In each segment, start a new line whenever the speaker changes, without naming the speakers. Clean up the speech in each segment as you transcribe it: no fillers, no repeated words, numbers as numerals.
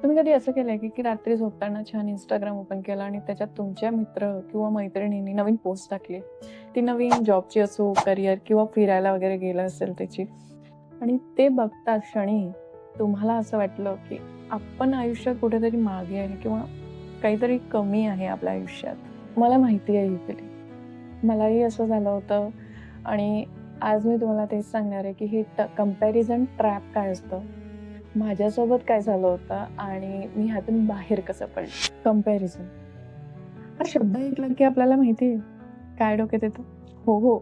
तुम्ही कधी असं केलंय की रात्री झोपताना छान Instagram ओपन केलं आणि त्याच्यात तुमच्या मित्र किंवा मैत्रिणींनी नवीन पोस्ट टाकली. ती नवीन जॉबची असो, करिअर किंवा फिरायला वगैरे गेलं असेल त्याची आणि ते बघता क्षणी तुम्हाला असं वाटलं की आपण आयुष्यात कुठेतरी मागे आहे किंवा काहीतरी कमी आहे आपल्या आयुष्यात. मला माहिती आहे ही फिलिंग. मलाही असं झालं होतं आणि आज मी तुम्हाला तेच सांगणार आहे की हे कंपॅरिझन ट्रॅप काय असतं, माझ्यासोबत काय झालं होतं आणि मी ह्यातून बाहेर कसं पडले. कंपॅरिझन हा शब्द ऐकला की आपल्याला माहिती आहे काय डोक्यात येतं. हो हो,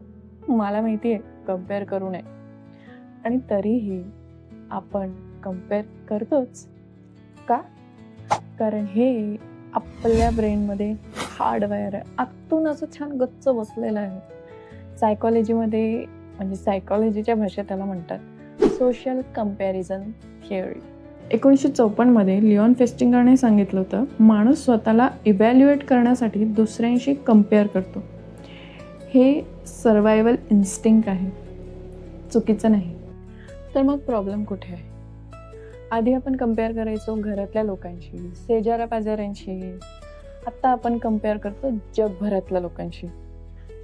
मला माहिती आहे कम्पेअर करू नये, आणि तरीही आपण कम्पेअर करतोच. का? कारण हे आपल्या ब्रेनमध्ये हार्डवायर आहे, आतून असं छान गच्च बसलेलं आहे. सायकॉलॉजीमध्ये म्हणजे सायकॉलॉजीच्या भाषेत त्याला म्हणतात सोशल कंपॅरिझन थिअरी. 1954 मध्ये लिओन फेस्टिंगरने सांगितलं होतं, माणूस स्वतःला इव्हॅल्युएट करण्यासाठी दुसऱ्यांशी कम्पेअर करतो. हे सर्वायवल इन्स्टिंक्ट आहे, चुकीचं नाही. तर मग प्रॉब्लेम कुठे आहे? आधी आपण कम्पेअर करायचो घरातल्या लोकांशी, शेजाऱ्या पाजाऱ्यांशी. आता आपण कम्पेअर करतो जगभरातल्या लोकांशी.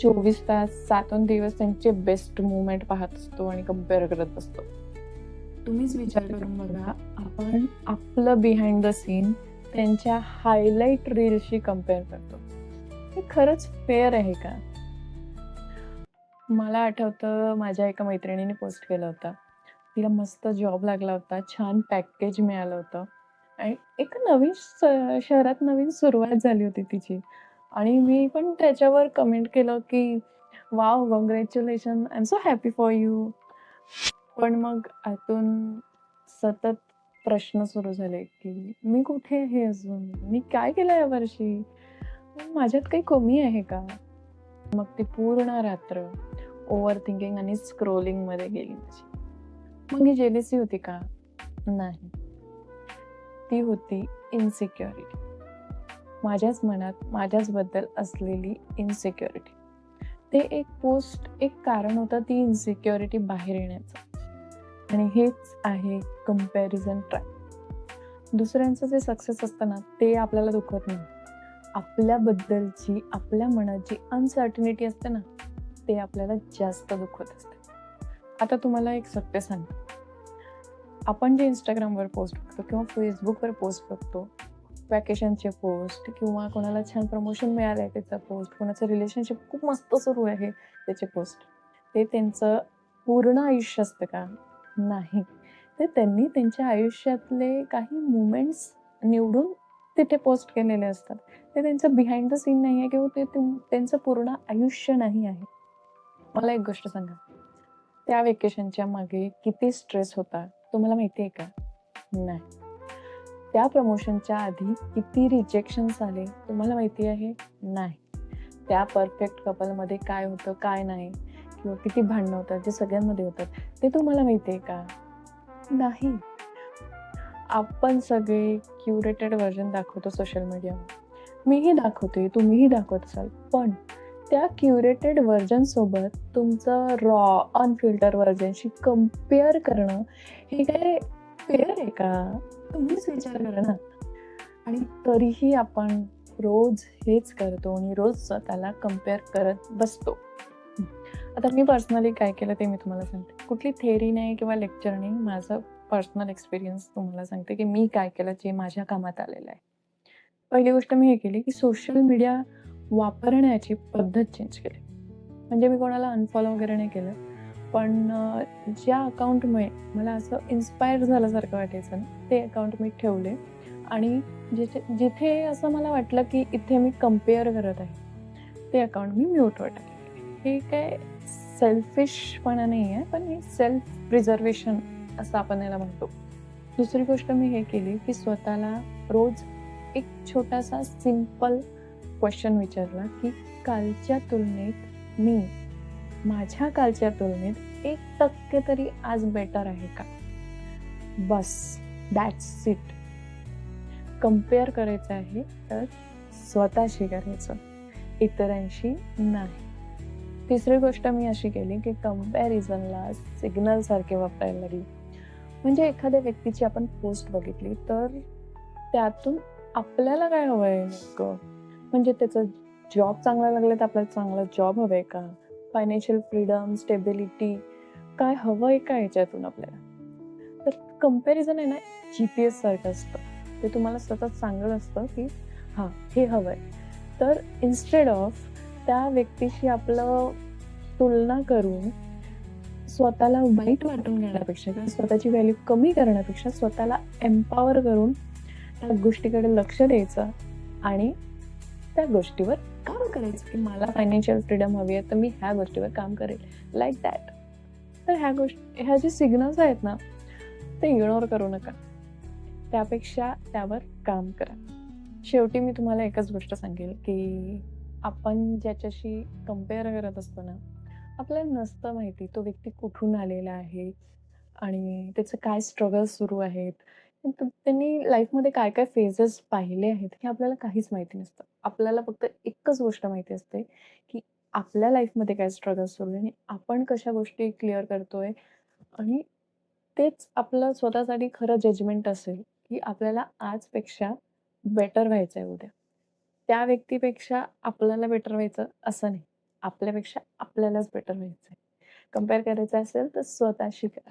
24 तास 7 दिवस त्यांचे बेस्ट मुवमेंट पाहत असतो आणि कम्पेअर करत असतो. तुम्हीच विचार करून बघा, आपण आपलं बिहाइंड द सीन त्यांच्या हायलाईट रीलशी कम्पेअर करतो. हे खरंच फेअर आहे का? मला आठवतं माझ्या एका मैत्रिणीने पोस्ट केलं होतं. तिला मस्त जॉब लागला होता, छान पॅकेज मिळालं होतं आणि एक नवीन शहरात नवीन सुरुवात झाली होती तिची. आणि मी पण त्याच्यावर कमेंट केलं की wow, congratulation, I am so happy for you. पण मग आतून सतत प्रश्न सुरू झाले की मी कुठे आहे अजून? मी काय केलं यावर्षी? माझ्यात काही कमी आहे का? मग ती पूर्ण रात्र ओव्हर थिंकिंग आणि स्क्रोलिंग मध्ये गेली माझी. मग ही जेलसी होती का? नाही, ती होती इनसिक्युरिटी. माझ्याच मनात माझ्याच बद्दल असलेली इनसिक्युरिटी. ते एक पोस्ट एक कारण होतं ती इनसिक्युरिटी बाहेर येण्याचं. आणि हेच आहे कंपॅरिझन ट्रॅप. दुसऱ्यांचं जे सक्सेस असतं ना, ते आपल्याला दुखवत नाही. आपल्याबद्दलची आपल्या मनात जी अनसर्टनिटी असते ना, ते आपल्याला जास्त दुखवत असते. आता तुम्हाला एक सत्य सांगते, आपण जे इंस्टाग्रामवर पोस्ट बघतो किंवा फेसबुकवर पोस्ट बघतो, वॅकेशनचे पोस्ट किंवा कोणाला छान प्रमोशन मिळालं आहे त्याचा पोस्ट, कोणाचं रिलेशनशिप खूप मस्त सुरू आहे त्याचे पोस्ट, ते त्यांचं पूर्ण आयुष्य असतं का? नाही. ते त्यांनी त्यांच्या आयुष्यातले काही मुमेंट्स निवडून तिथे पोस्ट केलेले असतात. ते त्यांचं बिहाइंड द सीन नाही आहे किंवा ते त्यांचं पूर्ण आयुष्य नाही आहे. मला एक गोष्ट सांगा, त्या वेकेशनच्या मागे किती स्ट्रेस होता तुम्हाला माहिती आहे का? नाही. त्या प्रमोशनच्या आधी किती रिजेक्शन्स आले तुम्हाला माहिती आहे? नाही. त्या परफेक्ट कपलमध्ये काय होतं काय नाही किंवा किती भांडणं होतात जे सगळ्यांमध्ये होतात ते तुम्हाला माहिती आहे का? नाही. आपण सगळे क्युरेटेड व्हर्जन दाखवतो सोशल मीडियावर. मीही दाखवते, तुम्हीही दाखवत असाल, पण त्या क्युरेटेड व्हर्जन सोबत तुमचं रॉ अनफिल्टर व्हर्जनशी कम्पेअर करणं हे काय फेअर आहे का? तुम्हीच विचार करा ना. आणि तरीही आपण रोज हेच करतो आणि रोज स्वतःला कम्पेअर करत बसतो. आता मी पर्सनली काय केलं ते मी तुम्हाला सांगते. कुठली थेअरी नाही किंवा लेक्चर नाही, माझं पर्सनल एक्सपिरियन्स तुम्हाला सांगते की मी काय केलं जे माझ्या कामात आलेलं आहे. पहिली गोष्ट मी हे केली की सोशल मीडिया वापरण्याची पद्धत चेंज केली. म्हणजे मी कोणाला अनफॉलो वगैरे नाही केलं, पण ज्या अकाउंटमुळे मला असं इन्स्पायर झाल्यासारखं वाटायचं ना, ते अकाउंट मी ठेवले. आणि जिथे असं मला वाटलं की इथे मी कम्पेअर करत आहे, ते अकाउंट मी म्यूटवर टाकले. हे काय सेल्फिशपणा नाही आहे, पण हे सेल्फ प्रिझर्वेशन असं आपण याला म्हणतो. दुसरी गोष्ट मी हे केली की स्वतःला रोज एक छोटासा सिंपल क्वेश्चन विचारला की कालच्या तुलनेत मी माझ्या कालच्या तुलनेत 1% तरी आज बेटर आहे का? बस, दॅट्स इट. कम्पेअर करायचं आहे तर स्वतःशी करायचं, इतरांशी नाही. तिसरी गोष्ट मी अशी केली की कंपॅरिझनला सिग्नल सारखे वापरायला लागली. म्हणजे एखाद्या व्यक्तीची आपण पोस्ट बघितली तर त्यातून आपल्याला काय हवंय नेमकं? म्हणजे त्याचा जॉब चांगला लागला तर आपल्याला चांगला जॉब हवाय का? फायनान्शियल फ्रीडम, स्टेबिलिटी काय हवंय का ह्याच्यातून आपल्याला? तर कंपॅरिझन आहे ना, जी-पी-एस सारखं असतं. ते तुम्हाला सतत सांगत असतं, की हां, हे हवंय. तर इन्स्टेड ऑफ त्या व्यक्तीशी आपलं तुलना करून स्वतःला वाईट वाटून घेण्यापेक्षा किंवा स्वतःची व्हॅल्यू कमी करण्यापेक्षा स्वतःला एम्पॉवर करून त्या गोष्टीकडे लक्ष द्यायचं आणि त्या गोष्टीवर काम करायचं, की मला फायनान्शियल फ्रीडम हवी आहे, तर मी ह्या गोष्टीवर काम करेल, लाइक दॅट. तर ह्या जे सिग्नल्स आहेत ना, ते इग्नोर करू नका. त्यापेक्षा त्यावर काम करा. शेवटी मी तुम्हाला एकच गोष्ट सांगेल, की आपण ज्याच्याशी कंपेअर करत असतो ना, आपल्याला नसतं माहिती तो व्यक्ती कुठून आलेला आहे आणि त्याचे काय स्ट्रगल्स सुरू आहेत. त्यांनी लाईफमध्ये काय-काय फेजेस पाहिले आहेत, हे आपल्याला काहीच माहिती नसतं. आपल्याला फक्त एकच गोष्ट माहिती असते, की आपल्या लाईफमध्ये काय स्ट्रगल्स सुरू आहे आणि आपण कशा गोष्टी क्लिअर करतोय आणि तेच आपलं स्वतःसाठी खरं जजमेंट असेल, की आपल्याला आजपेक्षा बेटर व्हायचंय उद्या. त्या व्यक्तीपेक्षा आपल्याला बेटर व्हायचं असं नाही. आपल्यापेक्षा आपल्यालाच बेटर व्हायचंय. कंपेअर करायचं असेल तर स्वतःशी करा.